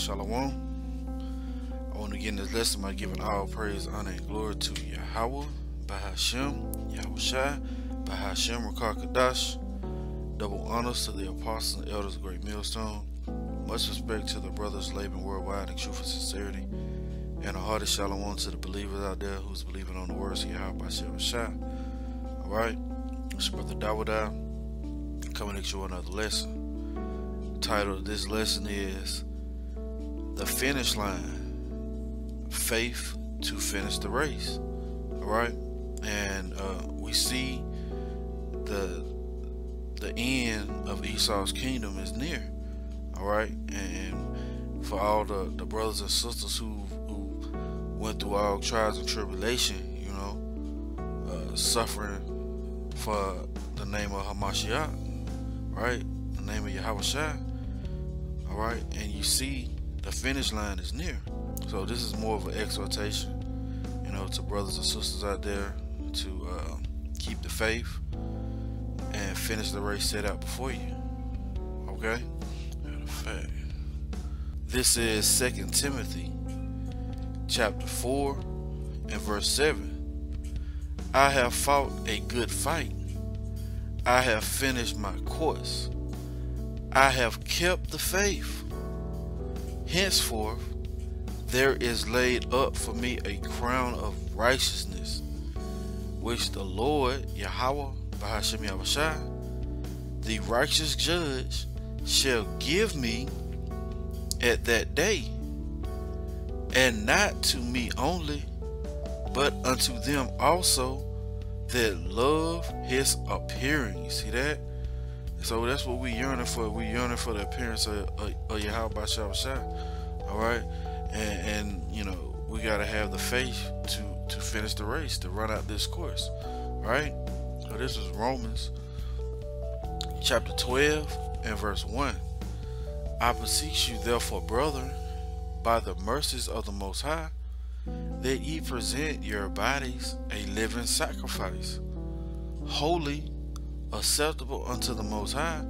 Shalom. I want to begin this lesson by giving all praise, honor, and glory to Yahweh, Bahashem, Yahushai, Bahashem, Rakar Kadash. Double honors to the apostles and elders of Great Millstone. Much respect to the brothers laboring worldwide in truth and sincerity. And a hearty shalom to the believers out there who's believing on the words of Yahweh Bahashem Shai. Alright, it's your brother Dawada coming at you with another lesson. The title of this lesson is The Finish Line, Faith to Finish the Race. Alright, and we see the end of Esau's kingdom is near. Alright, and for all the brothers and sisters who went through all trials and tribulation, you know, suffering for the name of Hamashiach, right, the name of Yahushua, alright, and you see the finish line is near. So this is more of an exhortation, you know, to brothers and sisters out there to keep the faith and finish the race set out before you. Okay? Matter of fact, this is 2 Timothy chapter 4 and verse 7. I have fought a good fight. I have finished my course. I have kept the faith. Henceforth there is laid up for me a crown of righteousness, which the Lord Yahweh Bahashem Yahushai, the righteous judge, shall give me at that day, and not to me only, but unto them also that love his appearing. You see that? So that's what we yearning for. We yearning for the appearance of Yahweh Bahashem Yahushai. Alright? And you know, we gotta have the faith to finish the race, to run out this course. Right? So this is Romans chapter 12 and verse 1. I beseech you therefore, brethren, by the mercies of the Most High, that ye present your bodies a living sacrifice, holy, acceptable unto the Most High,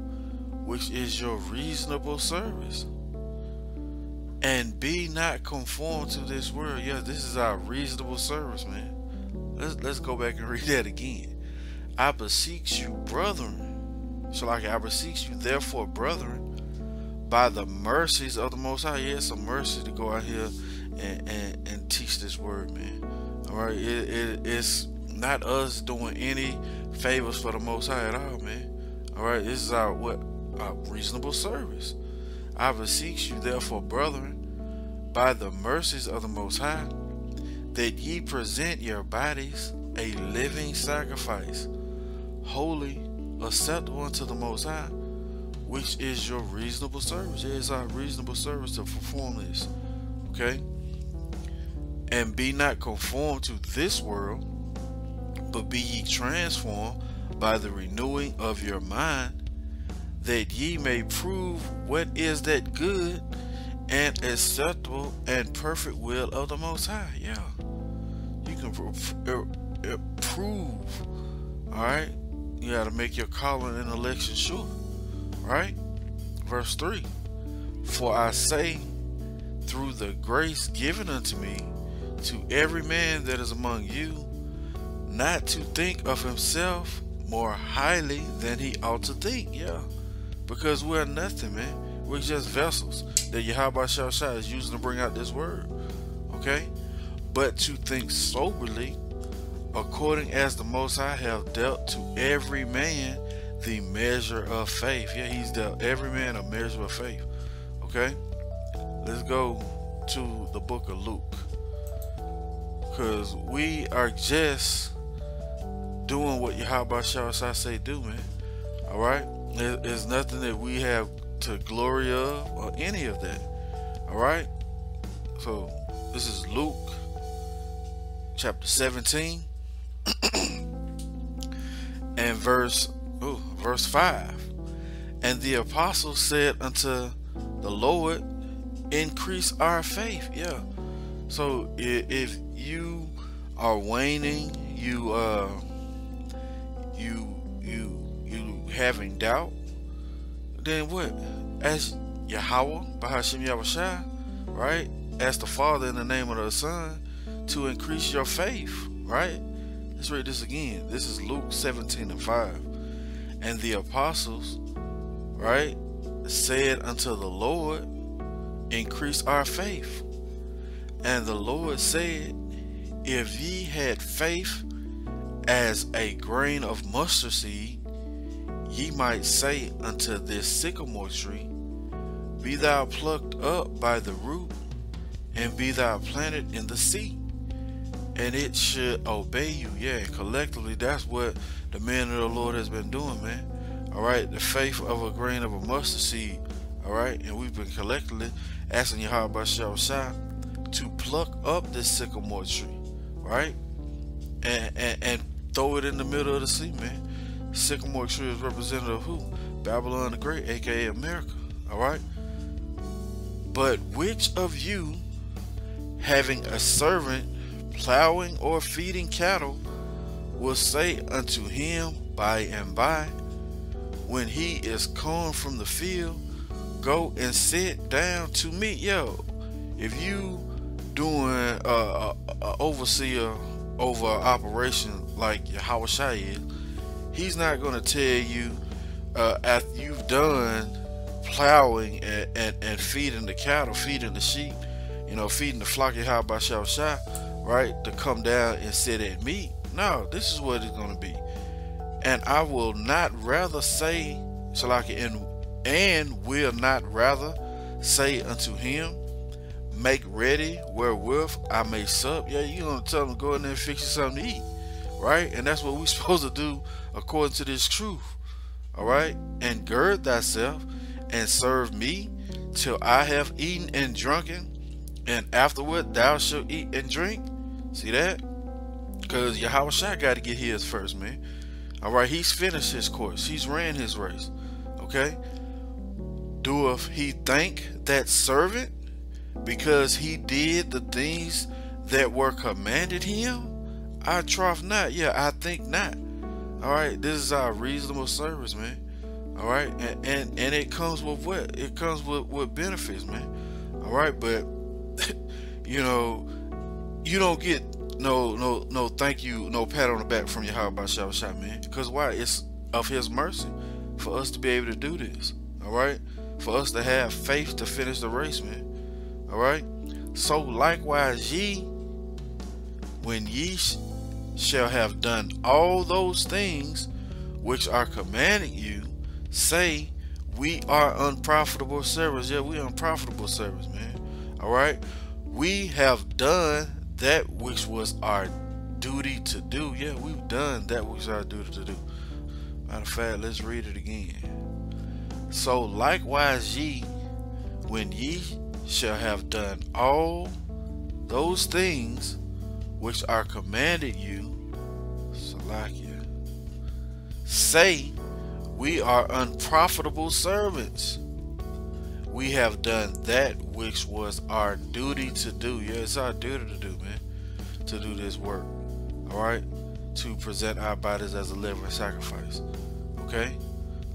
which is your reasonable service. And be not conformed to this world. Yeah, this is our reasonable service, man. Let's go back and read that again. I beseech you, brethren. So like, I beseech you therefore, brethren, by the mercies of the Most High. Yeah, it's a mercy to go out here and teach this word, man. Alright, it's not us doing any favors for the Most High at all, man. Alright, this is our reasonable service. I beseech you therefore, brethren, by the mercies of the Most High, that ye present your bodies a living sacrifice, holy, acceptable unto the Most High, which is your reasonable service. It is our reasonable service to perform this. Okay? And be not conformed to this world, but be ye transformed by the renewing of your mind, that ye may prove what is that good and acceptable and perfect will of the Most High. Yeah, you can prove. Alright, you got to make your calling and election sure. Right? Verse 3. For I say, through the grace given unto me, to every man that is among you, not to think of himself more highly than he ought to think. Yeah, because we're nothing, man. We're just vessels that Yahweh Shai is using to bring out this word. Okay? But to think soberly, according as the Most High have dealt to every man the measure of faith. Yeah, he's dealt every man a measure of faith. Okay? Let's go to the book of Luke, because we are just doing what Yahweh Shai say do, man. Alright? There's nothing that we have to glory of or any of that. Alright? So this is Luke chapter 17 and verse 5. And the apostles said unto the Lord, increase our faith. Yeah. So if you are waning, you having doubt, then what? As Yahweh Bahashem Yahushai right? Ask the Father in the name of the Son to increase your faith, right? Let's read this again. This is Luke 17:5. And the apostles, right, said unto the Lord, increase our faith. And the Lord said, if ye had faith as a grain of mustard seed, ye might say unto this sycamore tree, be thou plucked up by the root, and be thou planted in the sea, and it should obey you. Yeah, collectively, that's what the man of the Lord has been doing, man. All right, the faith of a grain of a mustard seed. All right, and we've been collectively asking Yahweh Bashar to pluck up this sycamore tree, right, and throw it in the middle of the sea, man. Sycamore tree is representative of who? Babylon the Great, aka America. All right. But which of you, having a servant plowing or feeding cattle, will say unto him by and by, when he is come from the field, go and sit down to meat? Yo, if you doing a overseer over an operation like your haue is, he's not going to tell you after you've done plowing and feeding the cattle, feeding the sheep, you know, feeding the flock of Yahweh Bashar, right, to come down and sit at meat. No, this is what it's going to be. And I will not rather say, and will not rather say unto him, make ready wherewith I may sup. Yeah, you're going to tell him, go in there and fix you something to eat, right? And that's what we're supposed to do according to this truth, all right? And gird thyself and serve me till I have eaten and drunken, and afterward thou shalt eat and drink. See that? Because Yahweh Shai got to get his first, man. All right, he's finished his course. He's ran his race. Okay? Doeth he thank that servant because he did the things that were commanded him? I troth not. Yeah, I think not. All right, this is our reasonable service, man. All right, and it comes with what? It comes with benefits, man. All right, but you know, you don't get no thank you, no pat on the back from Yahweh Bashar, man. Because why? It's of his mercy for us to be able to do this. All right, for us to have faith to finish the race, man. All right. So likewise ye, when ye shall have done all those things which are commanded you, say, we are unprofitable servants. Yeah, we unprofitable servants, man. All right. We have done that which was our duty to do. Yeah, we've done that which was our duty to do. Matter of fact, let's read it again. So likewise ye, when ye shall have done all those things which are commanded you, Salakia, say, we are unprofitable servants. We have done that which was our duty to do. Yeah, it's our duty to do, man, to do this work. All right, to present our bodies as a living sacrifice. Okay,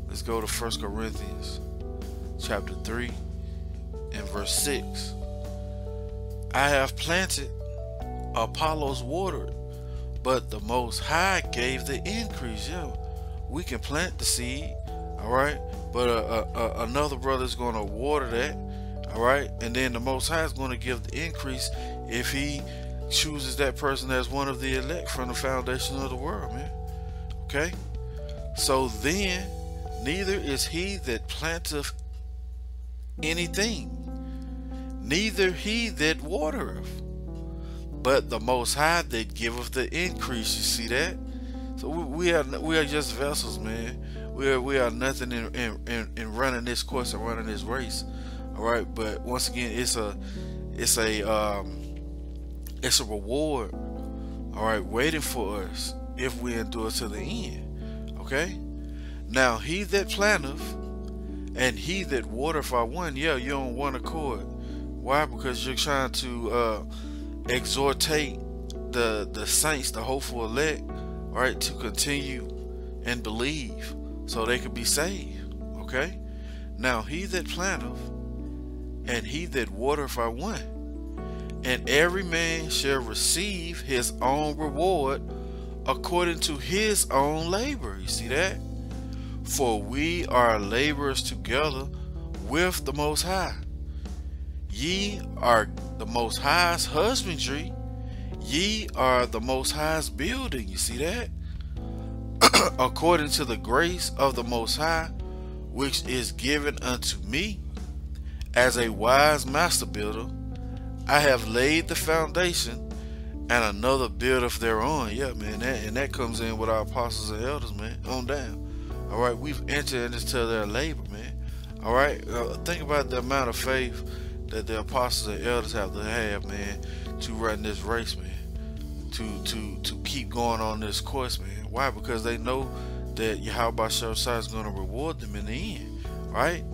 let's go to 1 Corinthians chapter 3 and verse 6. I have planted, Apollos watered, but the Most High gave the increase. Yeah, we can plant the seed, all right, but another brother is going to water that, all right, and then the Most High is going to give the increase if he chooses that person as one of the elect from the foundation of the world, man. Okay, so then neither is he that planteth anything, neither he that watereth, but the Most High that giveth the increase. You see that? So we are just vessels, man. We are nothing in running this course and running this race. All right, but once again, it's a reward. All right, waiting for us if we endure to the end. Okay. Now he that planteth and he that watereth are one. Yeah, you're on one accord. Why? Because you're trying to exhortate the saints, the hopeful elect, right, to continue and believe so they could be saved. Okay. Now he that planteth and he that watereth are one. And every man shall receive his own reward according to his own labor. You see that? For we are laborers together with the Most High. Ye are the Most High's husbandry. Ye are the Most High's building. You see that? According to the grace of the Most High, which is given unto me, as a wise master builder, I have laid the foundation, and another buildeth thereon. Yeah, man, and that comes in with our apostles and elders, man, on down. All right, we've entered into their labor, man. All right, think about the amount of faith that the apostles and elders have to have, man, to run this race, man, to keep going on this course, man. Why? Because they know that Yahweh Shai is going to reward them in the end, right?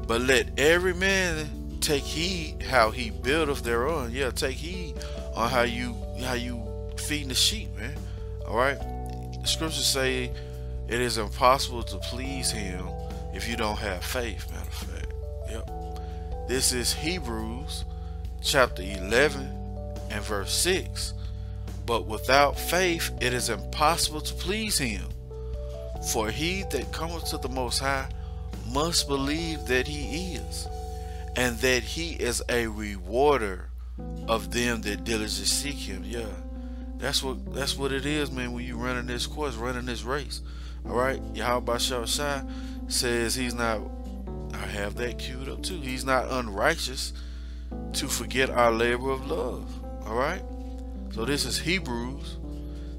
But let every man take heed how he buildeth thereon. Yeah, take heed on how you feeding the sheep, man. All right. The scriptures say it is impossible to please him if you don't have faith. Matter of fact, yep. This is Hebrews chapter 11 and verse 6. But without faith it is impossible to please him. For he that cometh to the Most High must believe that he is, and that he is a rewarder of them that diligently seek him. Yeah, that's what it is, man, when you running this course, running this race. All right, Yahweh Shai says he's not, I have that queued up too, he's not unrighteous to forget our labor of love. All right, so this is Hebrews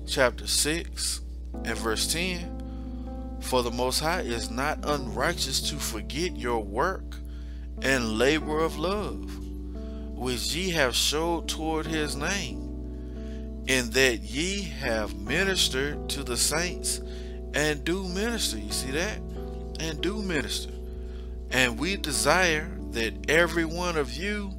chapter 6 and verse 10. For the Most High is not unrighteous to forget your work and labor of love, which ye have showed toward his name, in that ye have ministered to the saints and do minister. You see that? And do minister. And we desire that every one of you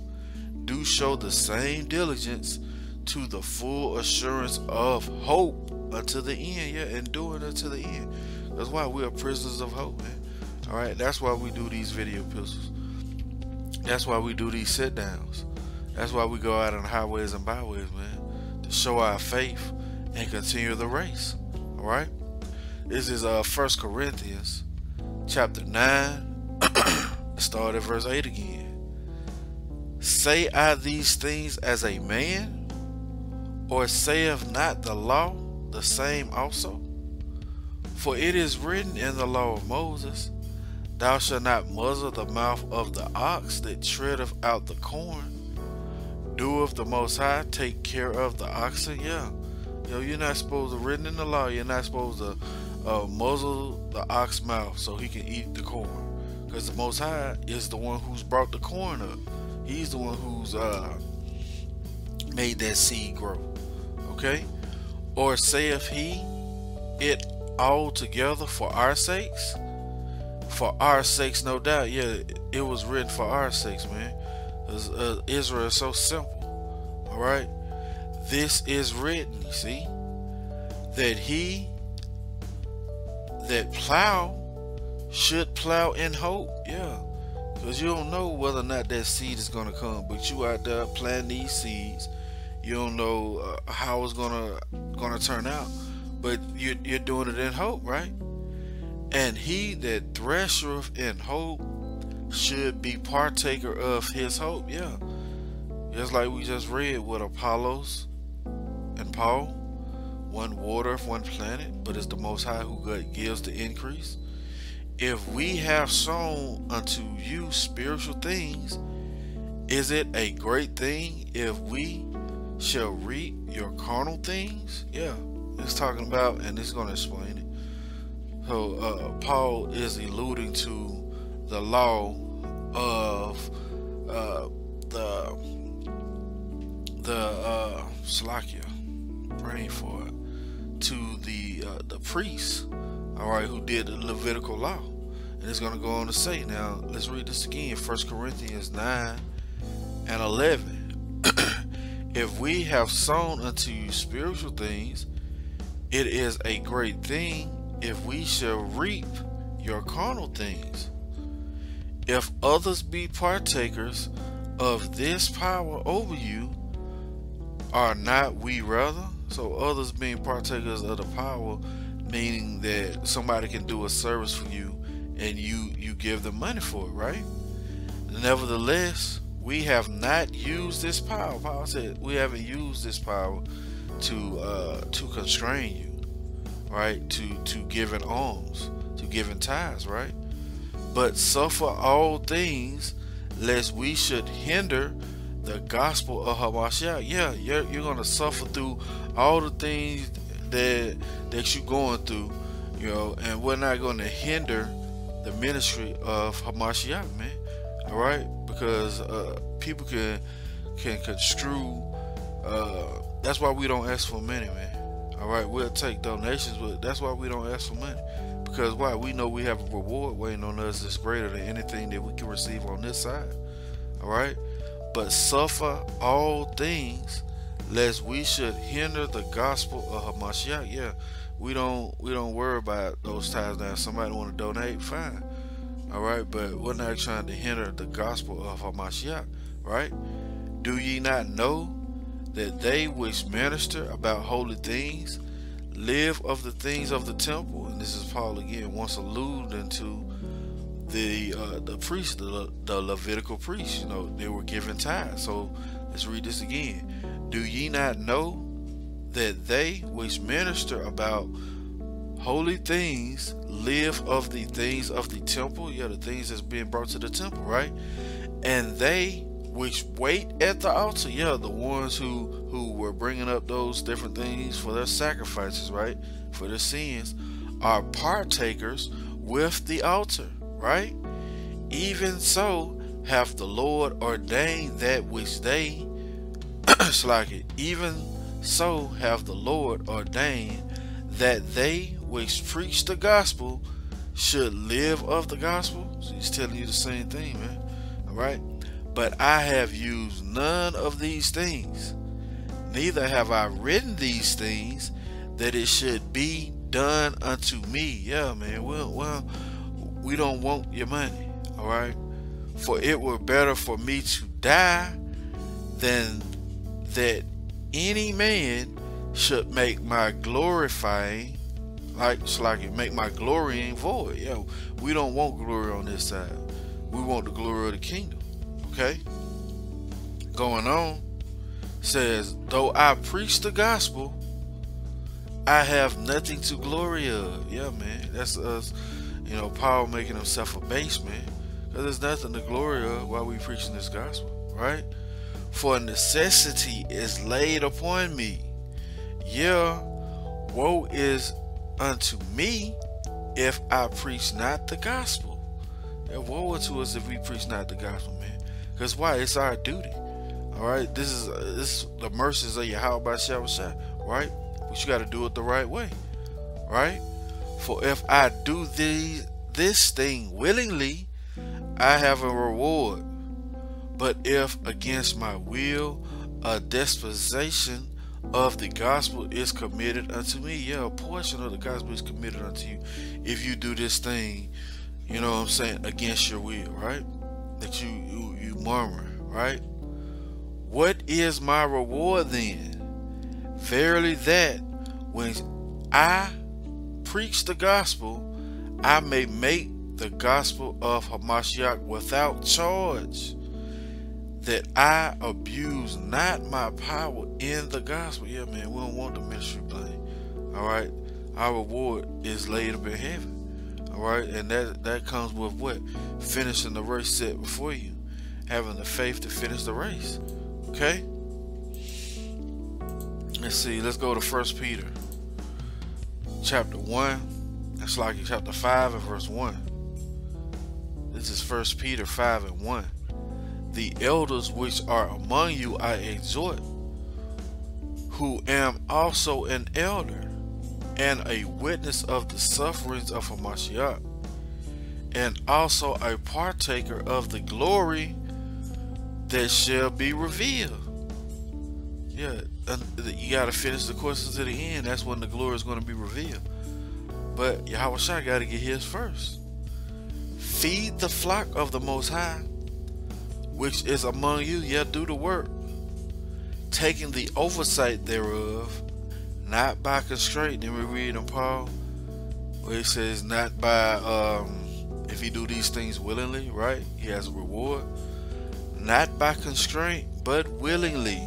do show the same diligence to the full assurance of hope unto the end. Yeah, enduring unto the end. That's why we are prisoners of hope, man. All right, that's why we do these video epistles. That's why we do these sit downs. That's why we go out on highways and byways, man, to show our faith and continue the race. All right, this is 1 Corinthians chapter 9. Start at verse 8 again. Say I these things as a man, or saith not the law the same also? For it is written in the law of Moses, thou shalt not muzzle the mouth of the ox that treadeth out the corn. Doeth the Most High take care of the oxen? Yeah. You're not supposed to, written in the law, you're not supposed to muzzle the ox mouth so he can eat the corn. Because the Most High is the one who's brought the corn up. He's the one who's made that seed grow. Okay? Or saith he it altogether for our sakes? For our sakes, no doubt. Yeah, it was written for our sakes, man. Israel is so simple. All right, this is written, you see, that he that plow should plow in hope. Yeah, because you don't know whether or not that seed is going to come, but you out there planting these seeds. You don't know how it's gonna turn out, but you're doing it in hope, right? And he that thresheth in hope should be partaker of his hope. Yeah, just like we just read with Apollos and Paul, one watereth, one planted, but it's the Most High who gives the increase. If we have sown unto you spiritual things, is it a great thing if we shall reap your carnal things? Yeah, it's talking about, and it's going to explain it. So Paul is alluding to the law of the Slakia, praying for it, to the priests, all right, who did the Levitical law. And it's going to go on to say, now let's read this again, 1 Corinthians 9 and 11. If we have sown unto you spiritual things, it is a great thing if we shall reap your carnal things. if others be partakers of this power over you, are not we rather? So others being partakers of the power, meaning that somebody can do a service for you and you give them money for it, right? Nevertheless, we have not used this power. Paul said we haven't used this power to constrain you, right? To giving alms, to giving tithes, right? But suffer all things, lest we should hinder the gospel of Hamashiach. Yeah, you're gonna suffer through all the things that you're going through, you know, and we're not gonna hinder the ministry of Hamashiach, man. All right, because people can construe. That's why we don't ask for money, man. All right, we'll take donations, but that's why we don't ask for money. Because why? We know we have a reward waiting on us that's greater than anything that we can receive on this side. All right, but suffer all things, lest we should hinder the gospel of Hamashiach. Yeah, we don't worry about those times. Now, if somebody want to donate, fine. All right, but we're not trying to hinder the gospel of Hamashiach, right? Do ye not know that they which minister about holy things live of the things of the temple? And this is Paul again once alluding to the priests, the Levitical priests. You know, they were given tithes. So let's read this again. Do ye not know that they which minister about holy things live of the things of the temple? Yeah, the things that's being brought to the temple, right? And they which wait at the altar, yeah, the ones who were bringing up those different things for their sacrifices, right, for their sins, are partakers with the altar, right? Even so hath the Lord ordained that which they even so hath the Lord ordained that they which preach the gospel should live of the gospel. So he's telling you the same thing, man. All right. But I have used none of these things, neither have I written these things, that it should be done unto me. Yeah, man. Well, we don't want your money. All right. For it were better for me to die than that any man should make my glorifying, make my glorying void. Yeah, we don't want glory on this side. We want the glory of the kingdom. Okay, going on, says, though I preach the gospel, I have nothing to glory of. Yeah, man, that's us. You know, Paul making himself a base, man, because there's nothing to glory of while we preaching this gospel, right? For necessity is laid upon me. Yeah, woe is unto me if I preach not the gospel. And woe unto us if we preach not the gospel, man. Because why? It's our duty. All right, this is the mercies of Yahweh by Shah, right? But you got to do it the right way, right? For if I do this thing willingly, I have a reward. But if against my will, a disposition of the gospel is committed unto me, yeah, a portion of the gospel is committed unto you. If you do this thing, you know what I'm saying, against your will, right? That you murmur, right? What is my reward then? Verily that when I preach the gospel, I may make the gospel of Hamashiach without charge, that I abuse not my power in the gospel. Yeah, man, we don't want the ministry blame. All right, our reward is laid up in heaven. All right, and that comes with what? Finishing the race set before you, having the faith to finish the race. Okay, let's see. Let's go to 1 Peter chapter 1. That's like chapter 5 and verse 1. This is 1 Peter 5 and 1. The elders which are among you I exhort, who am also an elder and a witness of the sufferings of Hamashiach, and also a partaker of the glory that shall be revealed. Yeah, you got to finish the courses to the end. That's when the glory is going to be revealed. But Yahweh Shai got to get his first. feed the flock of the Most High, which is among you, yet do the work, taking the oversight thereof, not by constraint. Then we read in Paul, where he says, not by, if you do these things willingly, right? He has a reward. Not by constraint, but willingly.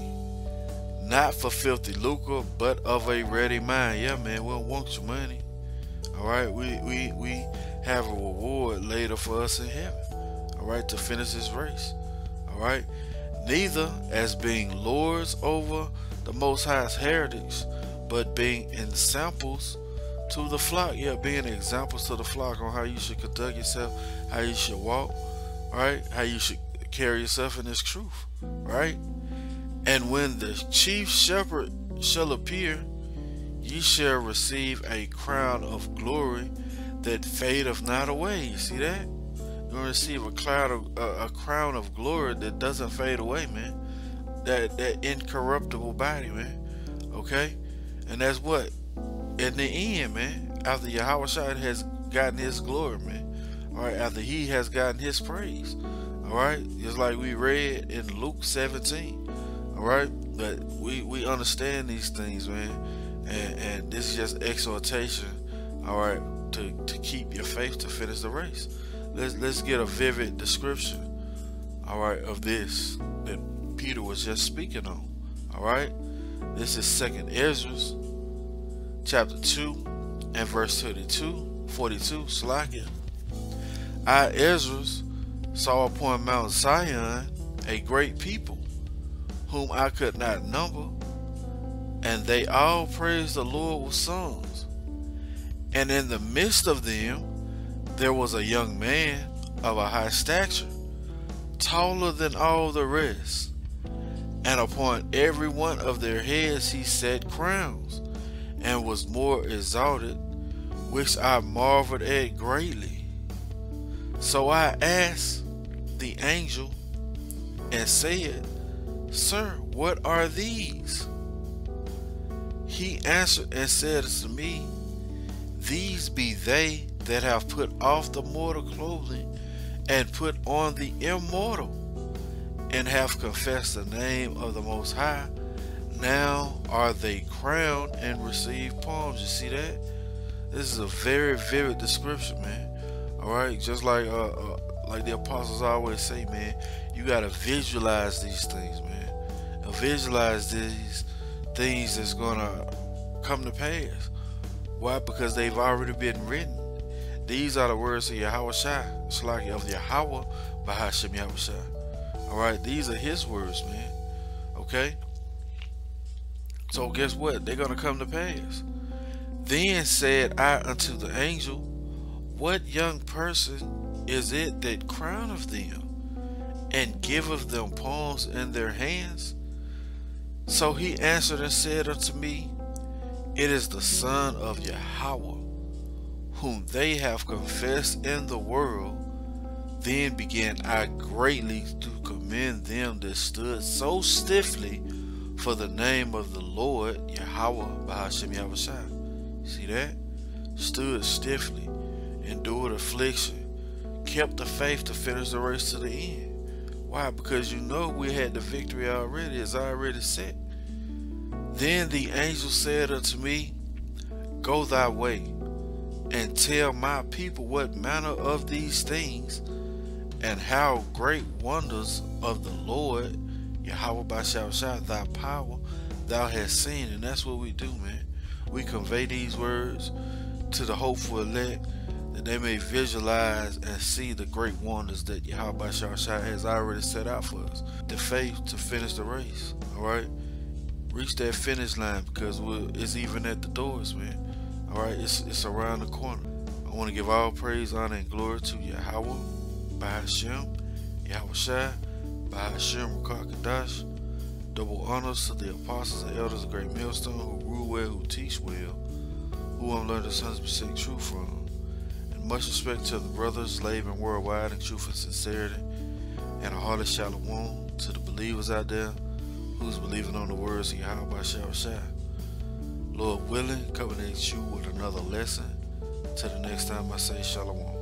Not for filthy lucre, but of a ready mind. Yeah, man, we don't want your money. Alright, we have a reward later for us in heaven. Alright, to finish this race. Alright, neither as being lords over the Most High's heritage, but being examples to the flock. Yeah, being examples to the flock on how you should conduct yourself, how you should walk, right? How you should carry yourself in this truth, right? And when the chief shepherd shall appear, ye shall receive a crown of glory that fadeth not away. You see that? You're gonna receive a crown of glory that doesn't fade away, man. That incorruptible body, man. Okay? And that's what? In the end, man, after Yahushua has gotten his glory, man. Alright, after he has gotten his praise. Alright? Just like we read in Luke 17. Alright? But we understand these things, man. And this is just exhortation, alright, to keep your faith to finish the race. Let's get a vivid description, alright, of this that Peter was just speaking on. Alright? This is 2nd Ezra chapter 2 and verse 42, Salakia. I, Ezra, saw upon Mount Zion a great people, whom I could not number, and they all praised the Lord with songs. And in the midst of them there was a young man of a high stature, taller than all the rest, and upon every one of their heads he set crowns, and was more exalted, which I marveled at greatly. So I asked the angel and said, Sir, what are these? He answered and said unto me, These be they that have put off the mortal clothing, and put on the immortal, and have confessed the name of the Most High. Now are they crowned and receive palms. You see that? This is a very vivid description, man. Alright, just like the apostles always say, man, you gotta visualize these things, man. And visualize these things that's gonna come to pass. Why? Because they've already been written. These are the words of Yahushua, Shalaki of Yahweh, Bahashem Yahushua. Alright, these are his words, man. Okay? So guess what? They're gonna come to pass. Then said I unto the angel, What young person is it that crowneth them, and giveth them palms in their hands? So he answered and said unto me, It is the Son of Yahweh, whom they have confessed in the world. Then began I greatly to commend them that stood so stiffly for the name of the Lord, Yahweh, Bahashem Yahushua. See that? Stood stiffly, endured affliction, kept the faith to finish the race to the end. Why? Because you know we had the victory already. It's already set. Then the angel said unto me, Go thy way, and tell my people what manner of these things, and how great wonders of the Lord, Yahweh Bashawashah, thy power, thou hast seen. And that's what we do, man. We convey these words to the hopeful elect, that they may visualize and see the great wonders that Yahweh Shah has already set out for us. The faith to finish the race, alright? Reach that finish line, because it's even at the doors, man. Alright, it's around the corner. I want to give all praise, honor, and glory to Yahweh, Bahashem, Yahushua, Bahashem, Rakakadash. Double honors to the apostles and elders of Great Millstone, who rule well, who teach well, who I'm learning the 100% truth from. Much respect to the brothers, labor worldwide in truth and sincerity, and a hearty shalom to the believers out there who's believing on the words of Yahweh Shah. Lord willing, covenant you with another lesson. Till the next time I say shalom.